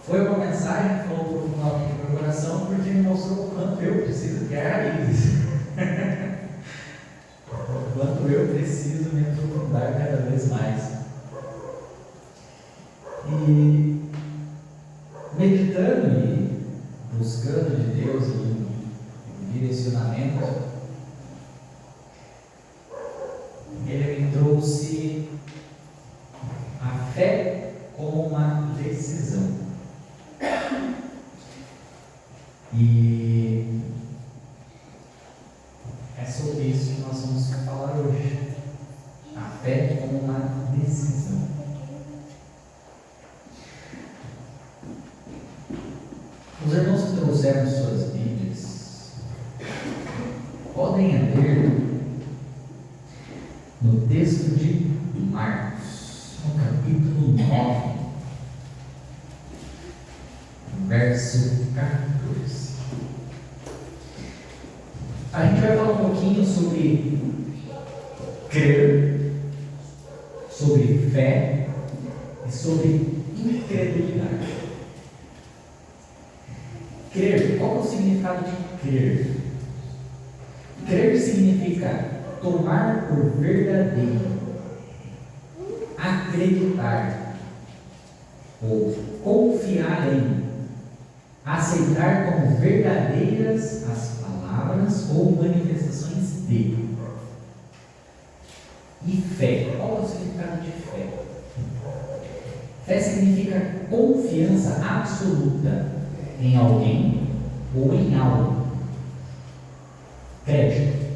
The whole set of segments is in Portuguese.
Foi uma mensagem que falou profundamente no meu coração, porque me mostrou o quanto eu preciso criar raízes. O quanto eu preciso me aprofundar cada vez mais. E meditando e buscando de Deus um direcionamento, Ele me trouxe a fé como uma decisão. E é sobre isso que nós vamos falar hoje. A fé como uma decisão. Os irmãos que trouxeram suas Bíblias podem abrir no texto de Marcos, no capítulo 9, verso 14. A gente vai falar um pouquinho sobre crer, sobre fé e sobre incredulidade. Crer, qual é o significado de crer? Crer significa tomar por verdadeiro, acreditar ou confiar em, aceitar como verdadeiras as palavras ou manifestações de. E fé, qual é o significado de fé? Fé significa confiança absoluta em alguém ou em algo. Crédito.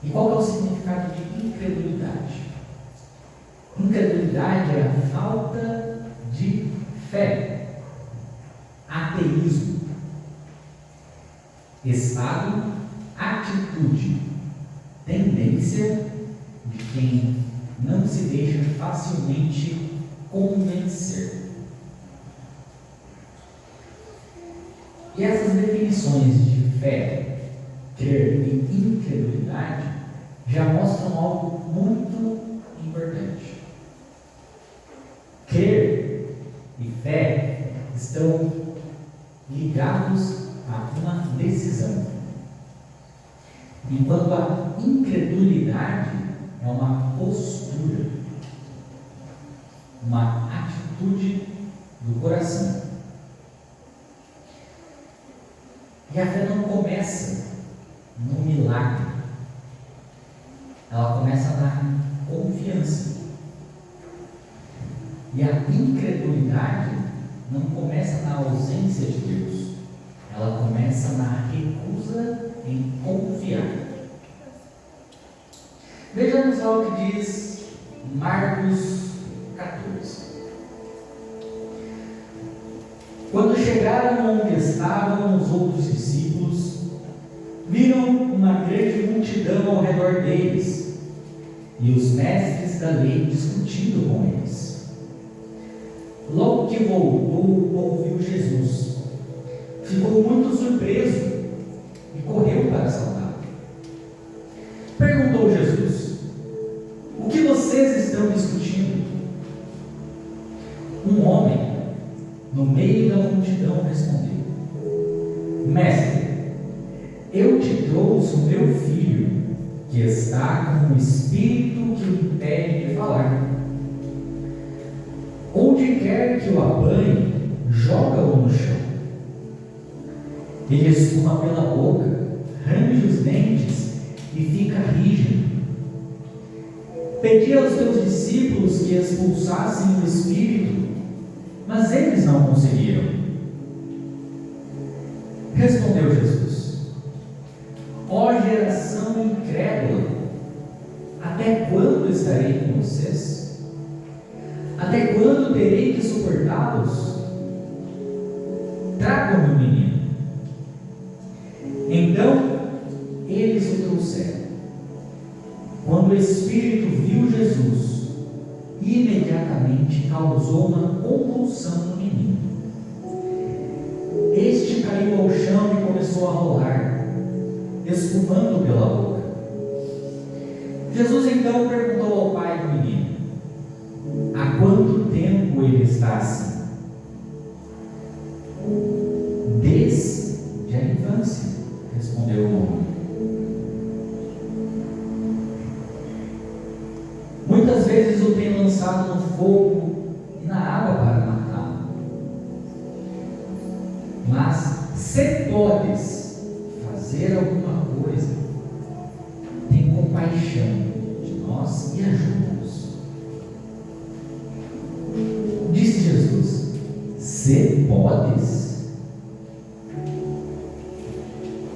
E qual é o significado de incredulidade? Incredulidade é a falta de fé, ateísmo, estado, atitude, tendência de quem não se deixa facilmente convencer. E essas definições de fé, crer e incredulidade já mostram algo muito importante. Crer e fé estão ligados a uma decisão, enquanto a incredulidade é uma postura, uma atitude do coração. E a fé não começa no milagre, ela começa na confiança. E a incredulidade não começa na ausência de Deus, ela começa na recusa em confiar. Vejamos lá o que diz Marcos 14. Quando chegaram onde estavam os outros discípulos, viram uma grande multidão ao redor deles e os mestres da lei discutindo com eles. Logo que voltou o povo viu Jesus, ficou muito surpreso e correu para saudá-lo. Perguntou Jesus: o que vocês estão discutindo? Um homem no meio da multidão respondeu: Mestre, eu te trouxe o meu filho, que está com um espírito que o impede de falar. Onde quer que o apanhe, joga-o no chão. Ele espuma pela boca, range os dentes e fica rígido. Pedi aos teus discípulos que expulsassem o espírito, mas eles não conseguiram. Respondeu Jesus: ó geração incrédula, até quando estarei com vocês? Até quando terei que suportá-los? Tragam-me o menino. Então eles o trouxeram. Quando o espírito viu Jesus, imediatamente causou uma convulsão no menino. Este caiu ao chão e começou a rolar, espumando pela boca. Jesus então perguntou ao pai do menino: há quanto tempo ele está assim? Desde a infância, respondeu o homem. Muitas vezes o tem lançado no fogo e na água para matá-lo. Mas se podes fazer alguma coisa, tem compaixão de nós e ajuda-nos. Disse Jesus: se podes,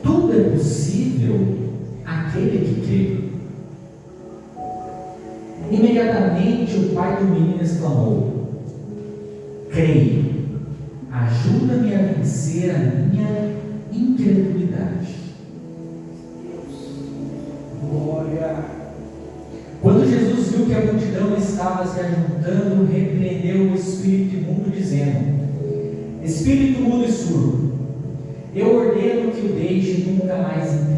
tudo é possível àquele que crê. Imediatamente o pai do menino exclamou: creio, ajuda-me a vencer a minha incredulidade. Glória. Quando Jesus viu que a multidão estava se ajuntando, repreendeu o espírito imundo, dizendo: espírito mudo e surdo, eu ordeno que o deixe nunca mais entender.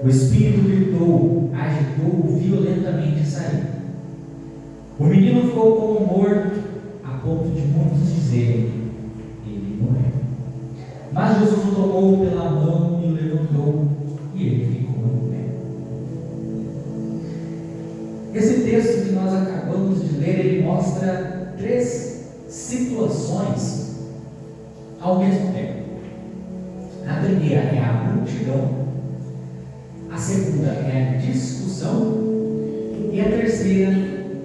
O espírito gritou, agitou-o violentamente e saiu. O menino ficou como morto, a ponto de muitos dizerem: ele morreu. Mas Jesus o tomou pela mão e o levantou, e ele ficou em pé. Esse texto que nós acabamos de ler, ele mostra 3 situações ao mesmo tempo. A primeira é a multidão, a segunda é a discussão, e a terceira,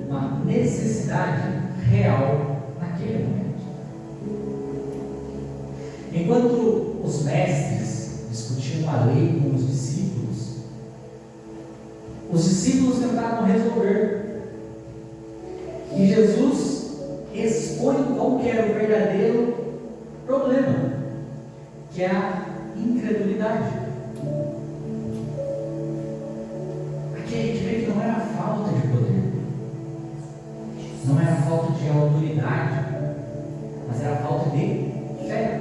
uma necessidade real naquele momento. Enquanto os mestres discutiam a lei com os discípulos tentavam resolver, e Jesus expõe qual que era o verdadeiro problema, que é a incredulidade. Aqui a gente vê que não era a falta de poder, não era a falta de autoridade, mas era a falta de fé.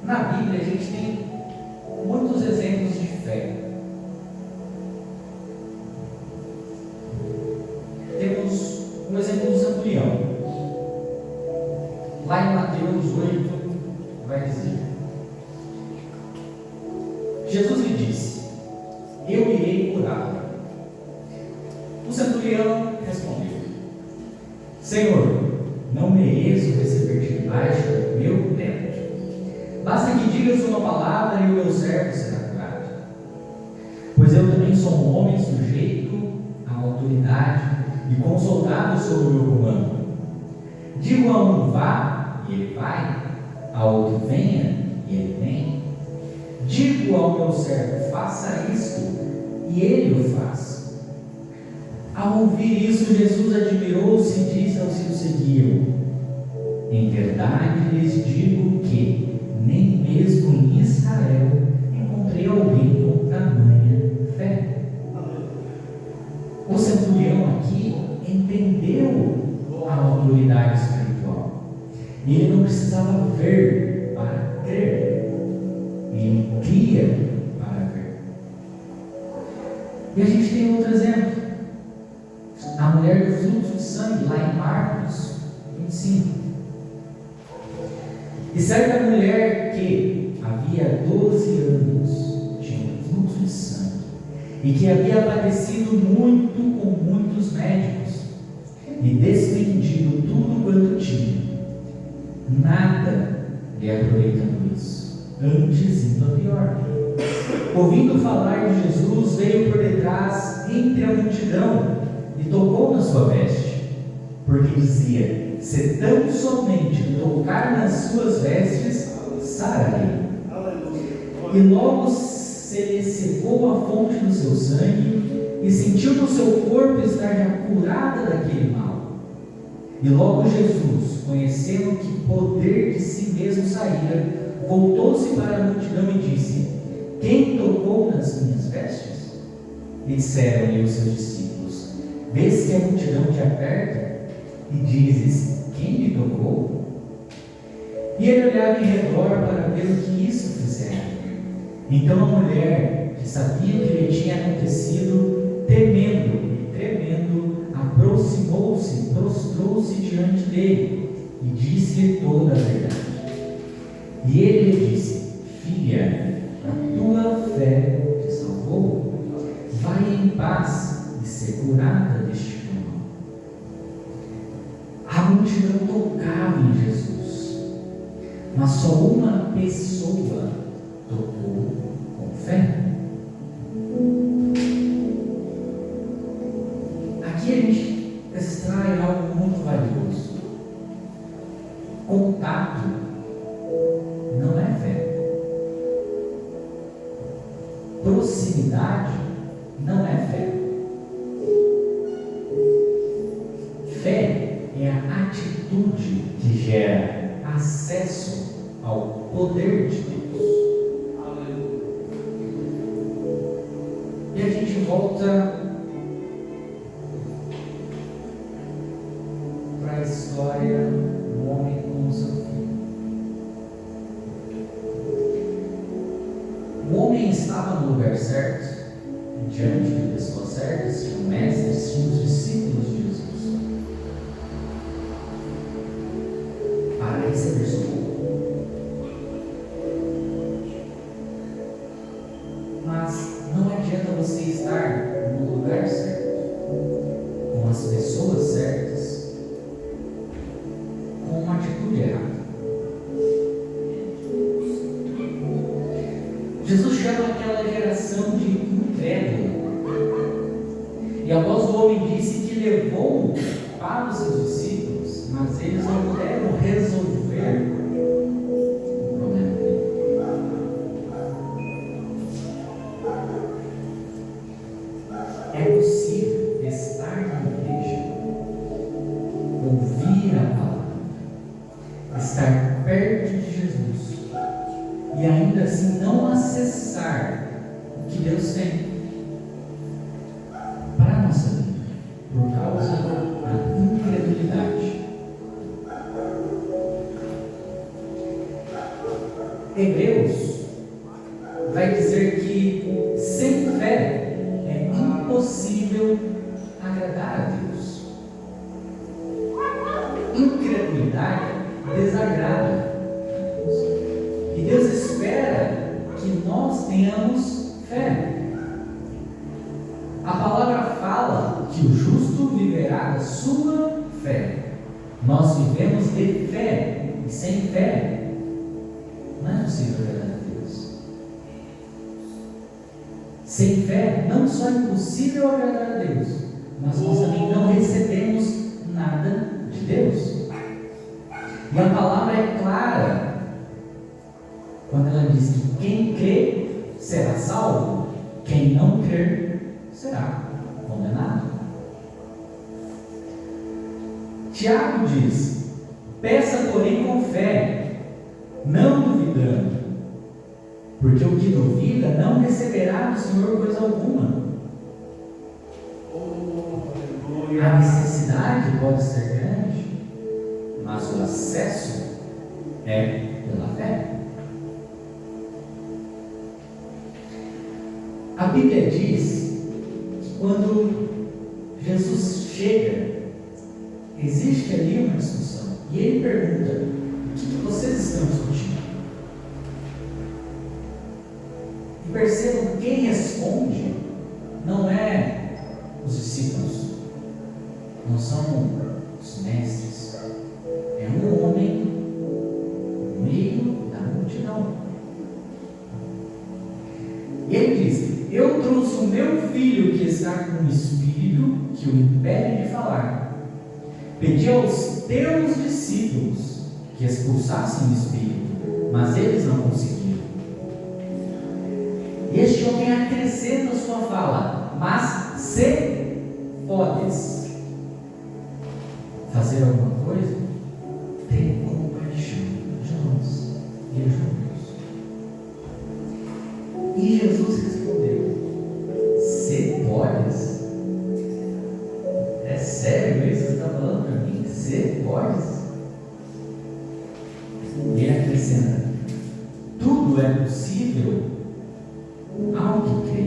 Na Bíblia a gente tem muitos exemplos de fé. Temos um exemplo do centurião. Lá em Mateus 8 vai dizer: Jesus lhe disse: eu irei curá-lo. O centurião respondeu: Senhor, não mereço receber-te debaixo do meu teto. Basta que digas uma palavra e o meu servo será curado. Pois eu também sou um homem sujeito à autoridade e com soldados sob o meu comando. Digo a um: vá, e ele vai; a outro: venha, e ele vem. Digo ao meu servo: faça isto, e ele o faz. Ao ouvir isso, Jesus admirou-se e disse aos que o seguiam: em verdade lhes digo que nem mesmo em Israel encontrei alguém com tamanha fé. O centurião aqui entendeu a autoridade espiritual. Ele não precisava ver para crer, ele cria para ver. E a gente tem outro exemplo: a mulher do fluxo de sangue, lá em Marcos 25. E certa mulher que havia 12 anos tinha um fluxo de sangue, e que havia padecido muito com muitos médicos, e despendido tudo quanto tinha, nada lhe aproveitando isso, antes indo a pior. Ouvindo falar de Jesus, veio por detrás entre a multidão e tocou na sua veste, porque dizia: se tão somente tocar nas suas vestes, sararei. E logo se lhe secou a fonte do seu sangue, e sentiu no seu corpo estar já curada daquele mal. E logo Jesus, conhecendo que poder de si mesmo saíra, voltou-se para a multidão e disse: quem tocou nas minhas vestes? E disseram-lhe os seus discípulos: vês que a multidão te aperta, e dizes: quem me tocou? E ele olhava em redor para ver o que isso fizera. Então a mulher, que sabia o que lhe tinha acontecido, temendo e tremendo, aproximou-se levantou-se, prostrou-se diante dele e disse-lhe toda a verdade. E ele lhe disse: Filha, a tua fé te salvou. Vai em paz e ser curada deste mal. A multidão tocava em Jesus, mas só uma pessoa tocou com fé. Aqui a gente extrai algo muito valioso. Contato não é fé. Proximidade não é fé. Fé é a atitude que gera acesso ao poder de Deus. E a gente volta para a história do homem com o seu filho. O homem estava no lugar certo, diante de pessoas certas, tinha mestres, tinha os discípulos de Jesus, para receber socorro. Mas não adianta você estar no lugar certo, com as pessoas certas, com uma atitude errada. Jesus chama aquela geração de incrédula. E a voz do homem disse que levou para os seus discípulos, mas eles não puderam resolver o problema dele. É possível estar na igreja, ouvir a palavra, estar perto de Jesus e ainda assim não acessar o que Deus tem para a nossa vida, por causa da incredulidade. Hebreus vai dizer que sem fé é impossível agradar a Deus. Incredulidade desagrada a Deus. E Deus espera que nós tenhamos fé. A palavra fala que o justo viverá da sua fé. Nós vivemos de fé, e sem fé não é possível agradar a Deus. Sem fé não só é impossível agradar a Deus, mas nós também não recebemos nada de Deus. E a palavra é clara quando ela diz que quem crê será salvo, quem não crer será condenado. Tiago diz: peça porém com fé, não duvidando, porque o que duvida não receberá do Senhor coisa alguma. A necessidade pode ser grande, mas o acesso é pela fé. A Bíblia diz que quando Jesus chega, existe ali uma discussão. E ele pergunta: o que vocês estão discutindo? E percebam que quem responde não é os discípulos, não são os mestres, é um homem no meio da multidão. E ele diz: eu trouxe o meu filho que está com um espírito que o impede de falar. Pedi aos teus discípulos que expulsassem o espírito, mas eles não conseguiram. Este homem acrescenta a sua fala: mas se podes fazer alguma coisa, tem compaixão de nós e ajuda-nos. E Jesus respondeu: se podes? É sério isso que você está falando para mim? Se podes? E ele acrescenta: tudo é possível ao que crê.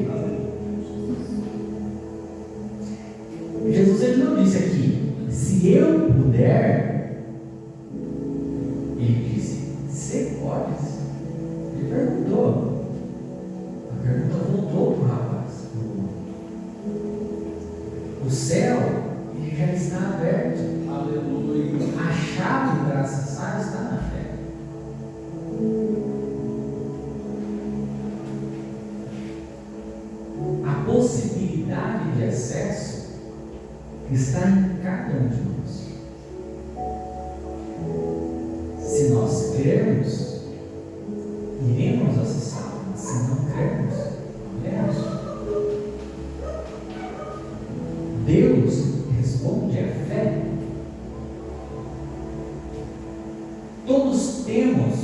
Jesus ele não disse aqui: se puder, ele disse: você pode? Ele perguntou. A pergunta voltou para o rapaz. O céu, ele já está aberto. Aleluia. A chave para acessar está na fé. A possibilidade de acesso está em cada um de nós. Se nós crermos, iremos acessar. Se não crermos, não iremos. Deus responde à fé. Todos temos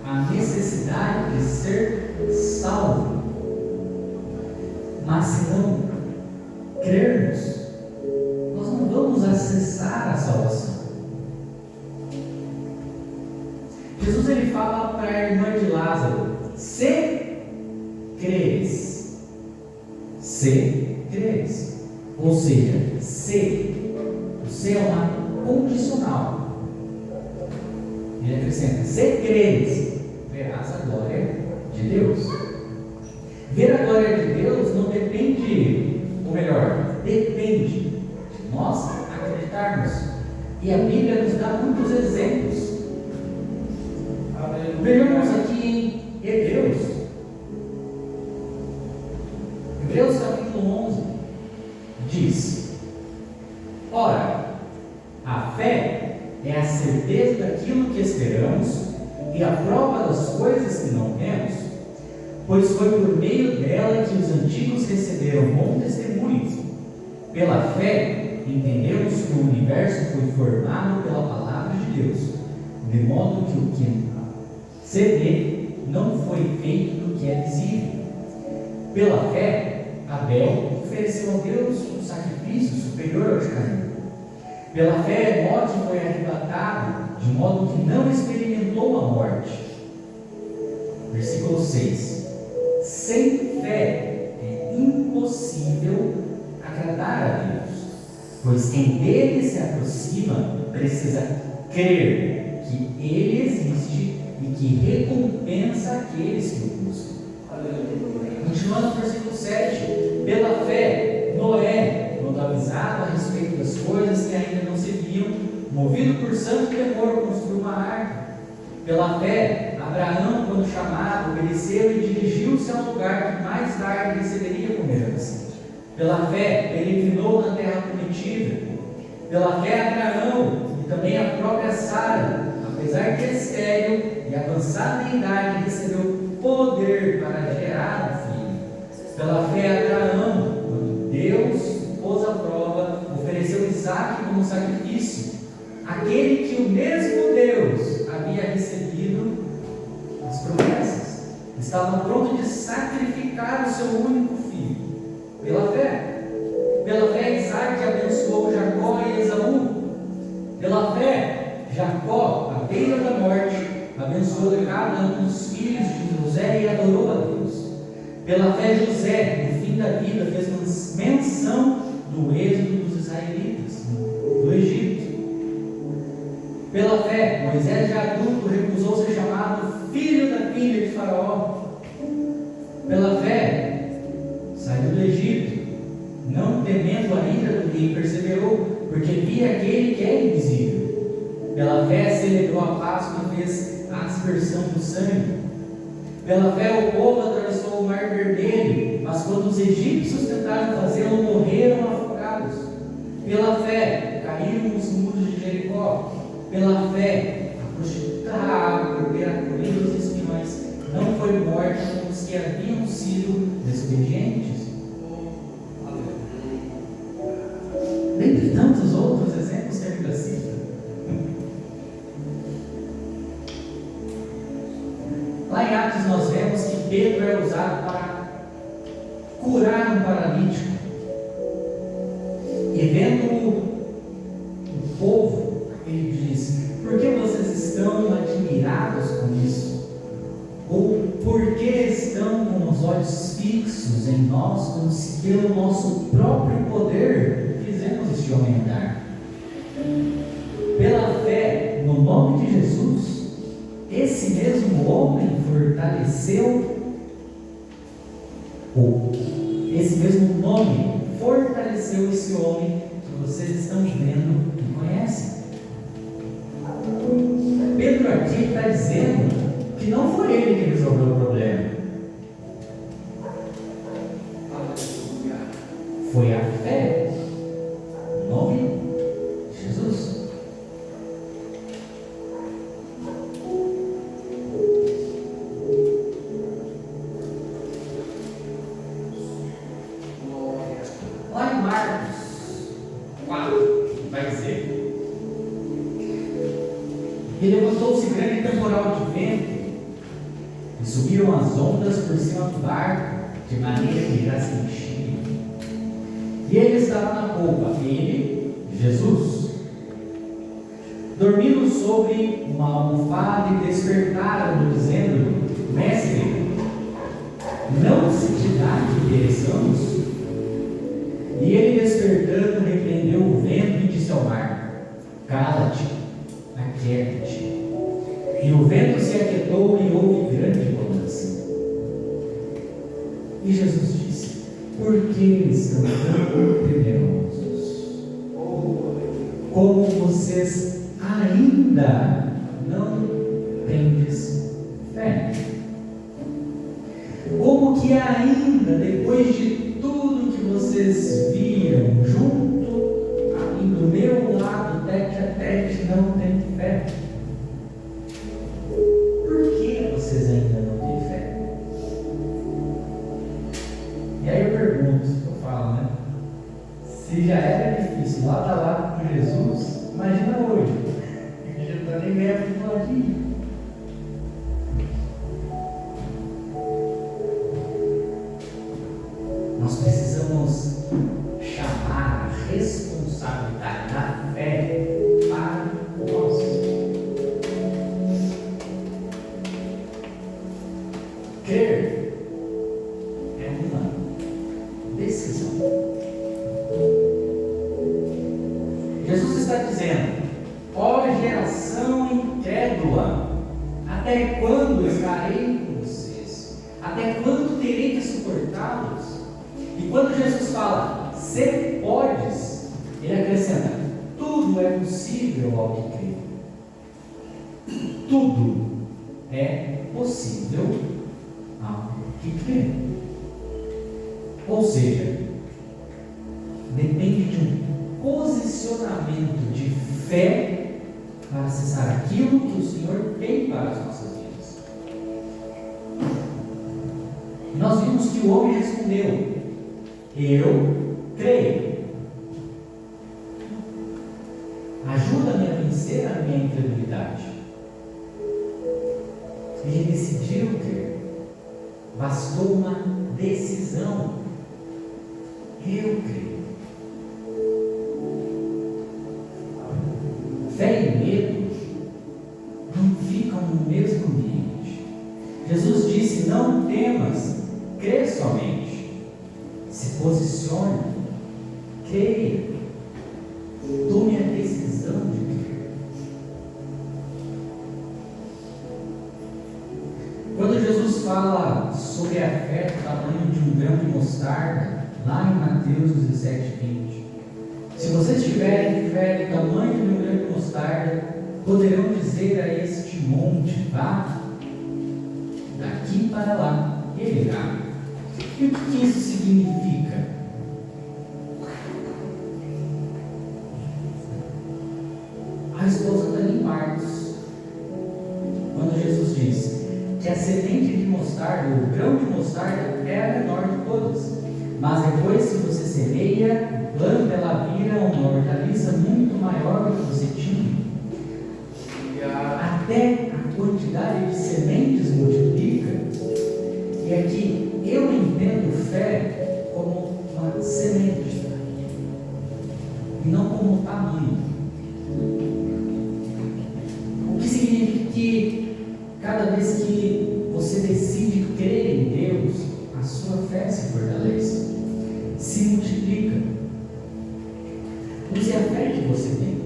a necessidade de ser salvos. Mas se não crermos, nós não vamos acessar a salvação. Jesus ele fala para a irmã de Lázaro: se creres, se creres. Ou seja, se. O se é uma condicional. Ele acrescenta: se creres, verás a glória de Deus. Ver a glória de Deus não depende, ou melhor, depende de nós acreditarmos. E a Bíblia nos dá muitos exemplos. Vejamos aqui em Hebreus capítulo 11, diz: ora, a fé é a certeza daquilo que esperamos e a prova das coisas que não vemos, pois foi por meio dela que os antigos receberam bom testemunho. Pela fé, entendemos que o universo foi formado pela palavra de Deus, de modo que o que se vê não foi feito do que é visível. Pela fé, Abel ofereceu a Deus um sacrifício superior ao de Caim. Pela fé, Enoque foi arrebatado, de modo que não experimentou a morte. Versículo 6. Sem fé é impossível agradar a Deus, pois quem dele se aproxima precisa crer que ele existe e que recompensa aqueles que o buscam. Continuando no versículo 7. Pela fé, Noé, quando avisado a respeito das coisas que ainda não se viam, movido por santo temor, construiu uma arca. Pela fé, Abraão, quando chamado, obedeceu e dirigiu-se ao lugar que mais tarde receberia como herança. Pela fé, peregrinou na terra prometida. Pela fé, Abraão e também a própria Sara, apesar de estéril e avançada em idade, recebeu poder para gerar um filho. Pela fé, Abraão, quando Deus pôs à prova, ofereceu Isaque como sacrifício, aquele que o mesmo Deus havia recebido as promessas, estava pronto de sacrificar o seu único filho. Pela fé, Isaque abençoou Jacó e Esaú. Pela fé, Jacó, à beira da morte, abençoou cada um dos filhos de José e adorou a Deus. Pela fé, José, no fim da vida, fez menção do êxodo dos israelitas do Egito. Pela fé, Moisés, já adulto, recusou ser chamado filho da filha de Faraó. Pela fé, saiu do Egito, não temendo a ira do rei, perseverou, porque via aquele que é invisível. Pela fé, celebrou a Páscoa e fez a aspersão do sangue. Pela fé, o povo atravessou o Mar Vermelho, mas quando os egípcios tentaram fazê-lo, morreram afogados. Pela fé, caíram os muros de Jericó. Pela fé, a prostituta Raabe, por ter acolhido os espiões, não foi morta como os que haviam sido desobedientes. Dentre tantos outros exemplos que a Bíblia cita. Lá em Atos nós vemos que Pedro é usado para curar um paralítico. E vendo o povo, ele diz: por que vocês estão admirados com isso? Ou por que estão com os olhos fixos em nós, como se pelo nosso próprio poder fizemos este homem andar? fortaleceu, ou esse mesmo nome fortaleceu esse homem que vocês estão vendo e conhecem. Pedro aqui está dizendo que não foi ele que resolveu o problema. Foi a fé no nome de Jesus. Lá em Marcos 4, vai dizer: e levantou-se grande temporal de vento, e subiram as ondas por cima do barco, de maneira que já se enchia. E ele estava na polpa, ele, Jesus, dormindo sobre uma almofada, e despertaram-no, dizendo: Mestre, não se te dá que pereçamos? E ele, despertando, repreendeu o vento e disse ao mar: Cala-te, aquieta-te. E o vento se aquietou e houve grande bonança. E Jesus disse: Por que estão tão temerosos? Como vocês ainda não tendes fé? Como que ainda, depois de tudo que vocês viram junto a mim, do meu lado, tete a tete, não tem fé? Por que vocês ainda não têm fé? E aí eu pergunto, eu falo, né? Se já era difícil lado a lado com Jesus, imagina hoje. A gente não está nem meio acumuladinho. Nós precisamos chamar a responsabilidade da fé para nós. Crer é uma decisão. Jesus está dizendo: ó geração incrédula, até quando estarei com vocês? Até quando terei que suportá-los? E quando Jesus fala, se podes, ele acrescenta: tudo é possível ao que crê. Tudo é possível ao que crê. Ou seja, depende de um posicionamento de fé para acessar aquilo que o Senhor tem para as nossas vidas. Nós vimos que o homem respondeu: eu creio. Ajuda-me a vencer a minha incredulidade. Ele decidiu crer. Bastou uma decisão. Eu creio. Fé e medo não ficam no mesmo ambiente. Jesus disse: não temas, crê somente. Se posicione, creia, tome a decisão de crer. Quando Jesus fala sobre a fé do tamanho de um grão de mostarda, lá em Mateus 17:20, se vocês tiverem fé do tamanho de um grão de mostarda, poderão dizer a este monte: vá daqui para lá, e ele irá. E o que isso significa? A resposta está em Marcos, quando Jesus diz que a semente de mostarda, o grão de mostarda, é a menor de todas, mas depois, se você semeia, planta, ela vira uma hortaliça muito maior do que você tinha. Até a quantidade de sementes multiplica. E aqui eu entendo fé como uma semente e não como tamanho. O que significa que cada vez que você decide crer em Deus, a sua fé se fortalece, se multiplica. Use a fé que você tem.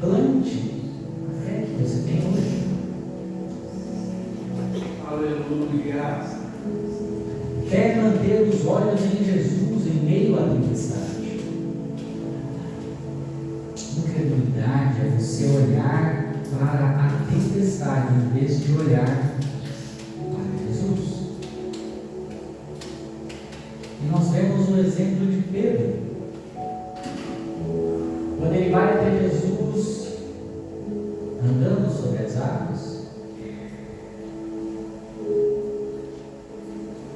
Plante a fé que você tem hoje. manter os olhos em Jesus em meio à tempestade. Incredulidade é você olhar para a tempestade em vez de olhar para Jesus. E nós vemos o exemplo de Pedro. Quando ele vai até Jesus andando sobre as águas,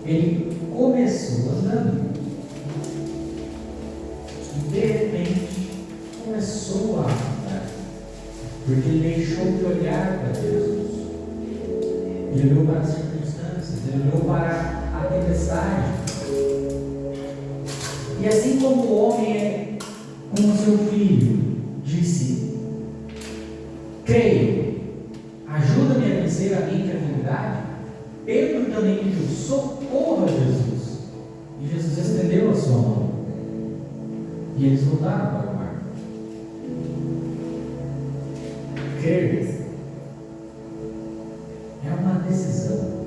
ele começou andando e de repente começou a afundar, porque ele deixou de olhar para Jesus. Ele olhou para as circunstâncias, ele olhou para a tempestade. E assim como o homem é com o seu filho, disse: creio, ajuda-me a vencer a minha incredulidade. Pedro também pediu: socorra Jesus. E Jesus estendeu a sua mão. E eles voltaram para o mar. Crer é uma decisão.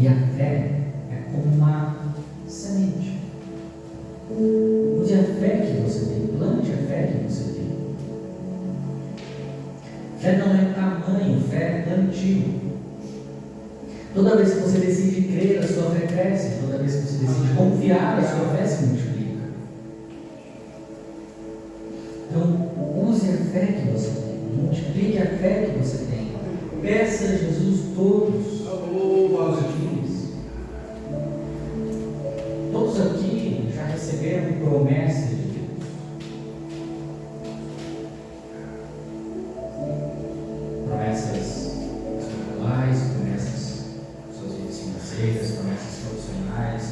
E a fé é como uma semente. Use a fé que você tem, plante a fé que você tem. Fé não é tamanho, fé é plantio. Toda vez que você decide crer, a sua fé cresce. Toda vez que você decide confiar, a sua fé se multiplica. Então, use a fé que você tem, multiplique a fé que você tem. Peça a Jesus todos os dias. Todos aqui já receberam promessas de Deus. Promessas espirituais, promessas financeiras, promessas profissionais,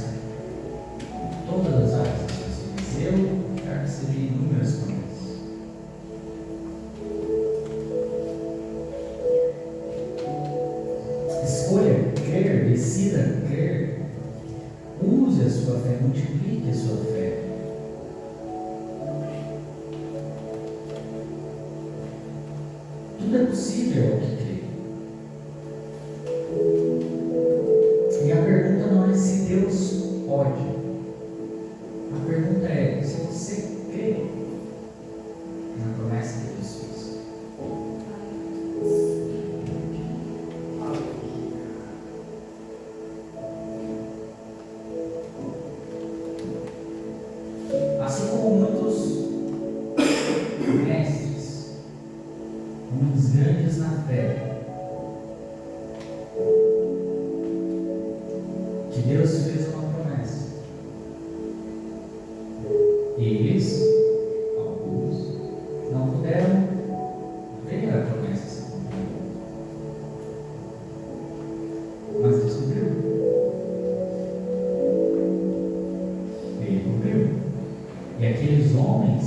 todas as áreas das suas vidas. Eu já recebi inúmeras promessas. Escolha crer, decida crer. Use a sua fé, multiplique a sua fé. Tudo é possível ao que crê. E a pergunta não é se Deus pode. A pergunta é se você crê na promessa que Deus fez. Assim como muitos mestres, muitos grandes na fé, que Deus fez uma promessa. Eles, alguns, não puderam ver a promessa se cumprir. Mas Deus cumpriu. Ele cumpriu. E aqueles homens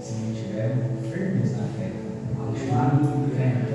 se mantiveram firmes na fé, continuaram crendo.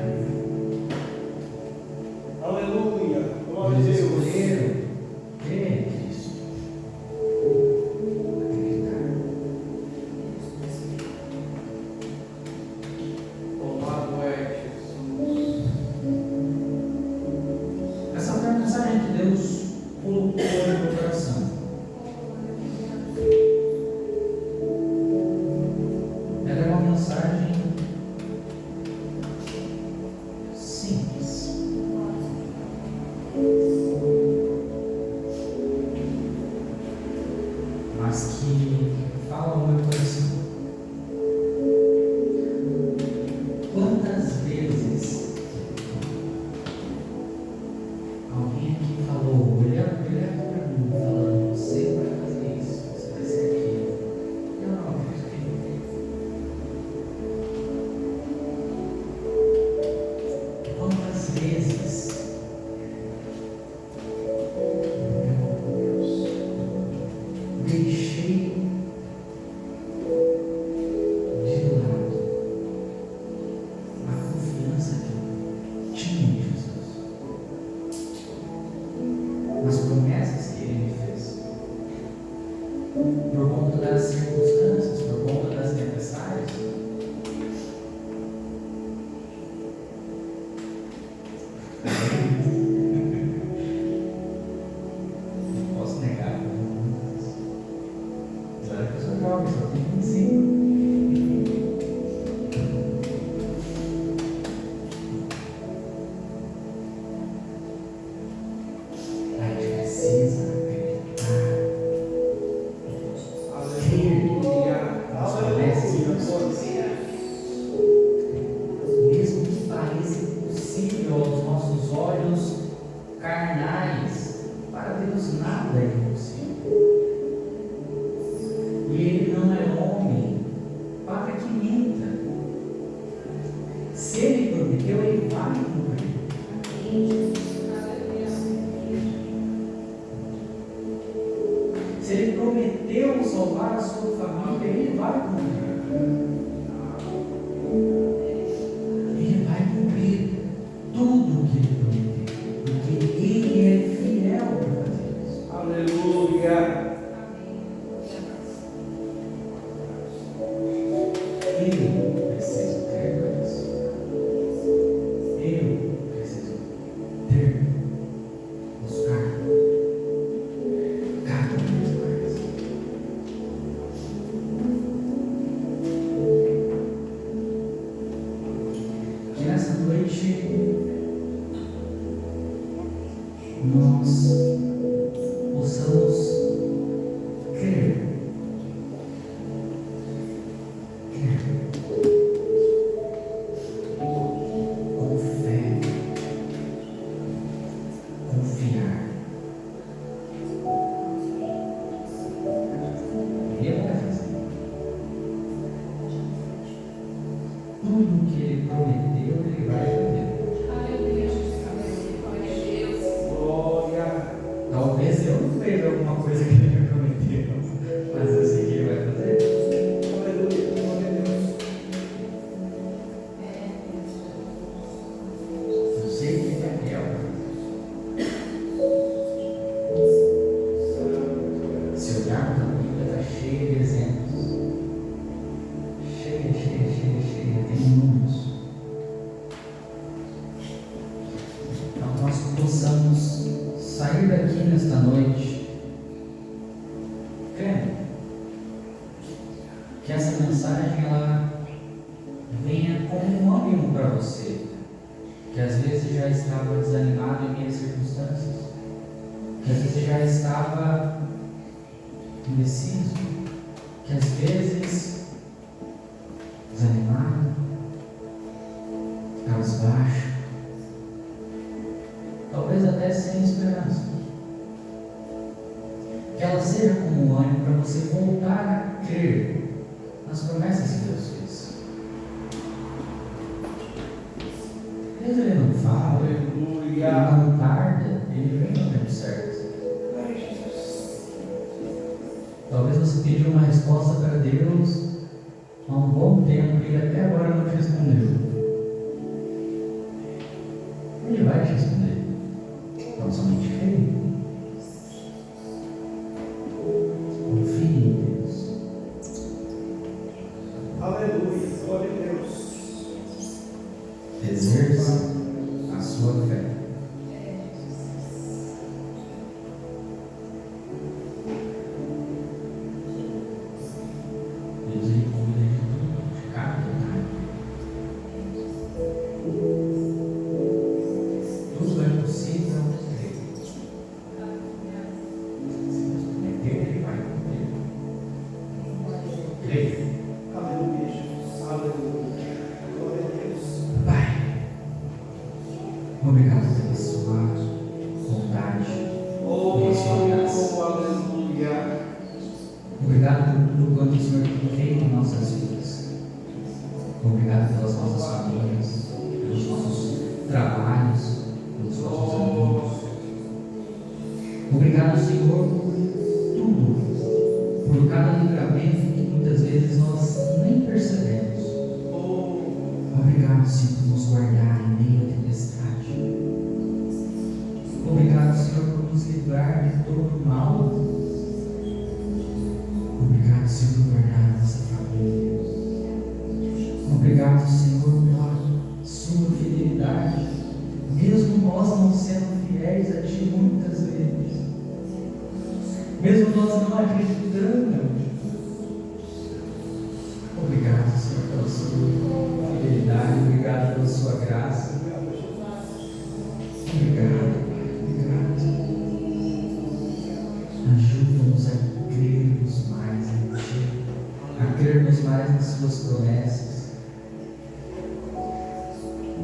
minta. Se Ele prometeu, Ele vai cumprir. Se Ele prometeu salvar a sua família, Ele vai cumprir. Ele vai cumprir tudo o que Ele prometeu, porque Ele é fiel para fazer isso. Aleluia. Eu preciso ter isso. Eu preciso ter, buscar cada vez mais. Que nessa noite nós possamos crer. Com fé, confiar. Ele vai fazer. Tudo que Ele prometeu, Ele vai fazer. Glória. Talvez eu não veja alguma coisa que Ele me prometeu, mas eu sei que Ele vai fazer. Aleluia. Glória a Deus. Eu sei que Ele é fiel. Se olharmos a Bíblia, está cheia de exemplos. Cheia. Tem números. Então nós possamos sair daqui nesta noite crendo que essa mensagem ela venha como um ânimo para você, que às vezes já estava desanimado em minhas circunstâncias, que às vezes já estava indeciso, que às vezes desanimado, cabisbaixo, talvez até sem esperança. Que ela seja como um ânimo para você voltar a crer nas promessas que Deus fez. Deus Ele não fala, Ele não tarda, Ele vem no tempo certo. Talvez você pediu uma resposta para Deus há um bom tempo e até agora não te respondeu. Ele vai te responder. Então somente creia. Confie em Deus. Aleluia. Glória a Deus. Exerça a sua fé. Deus Ele cuida de tudo, de cada detalhe. Tudo é possível ao crer. Se Deus prometeu, Ele vai cumprir. Creia. Aleluia, Jesus. Aleluia. Glória a Deus. Pai, obrigado pela sua bondade, pela sua graça. Oh, aleluia. Obrigado por tudo quanto o Senhor tem feito em nossas vidas. Obrigado pelas nossas famílias, pelos nossos trabalhos, pelos nossos amigos. Obrigado, Senhor, por tudo, por cada livramento que muitas vezes nós nem percebemos. Obrigado, Senhor, por nos guardar em meio à tempestade. Obrigado, Senhor, por nos livrar de todo mal. Obrigado, Senhor, por guardar a nossa família. Obrigado, Senhor, pela sua fidelidade, mesmo nós não sendo fiéis a Ti muitas vezes, mesmo nós não acreditando. Obrigado, Senhor, pela sua fidelidade, obrigado pela sua graça. Obrigado, Pai, obrigado. Ajuda-nos a crermos mais em Ti, a crermos mais nas Suas promessas.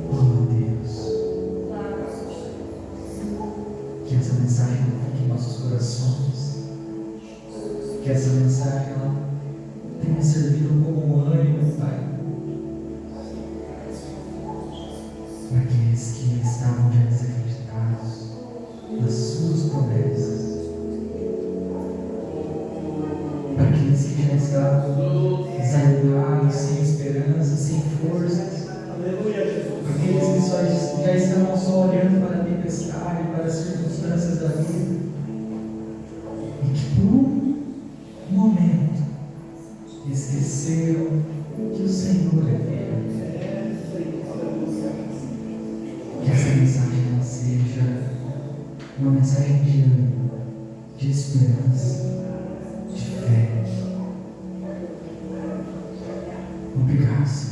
Oh Deus, que essa mensagem não fique em nossos corações, que essa mensagem ela tenha servido como um ânimo, Pai, reconheceram que o Senhor é fiel. Que essa mensagem ela seja uma mensagem de ânimo, de esperança, de fé. Obrigado, Senhor.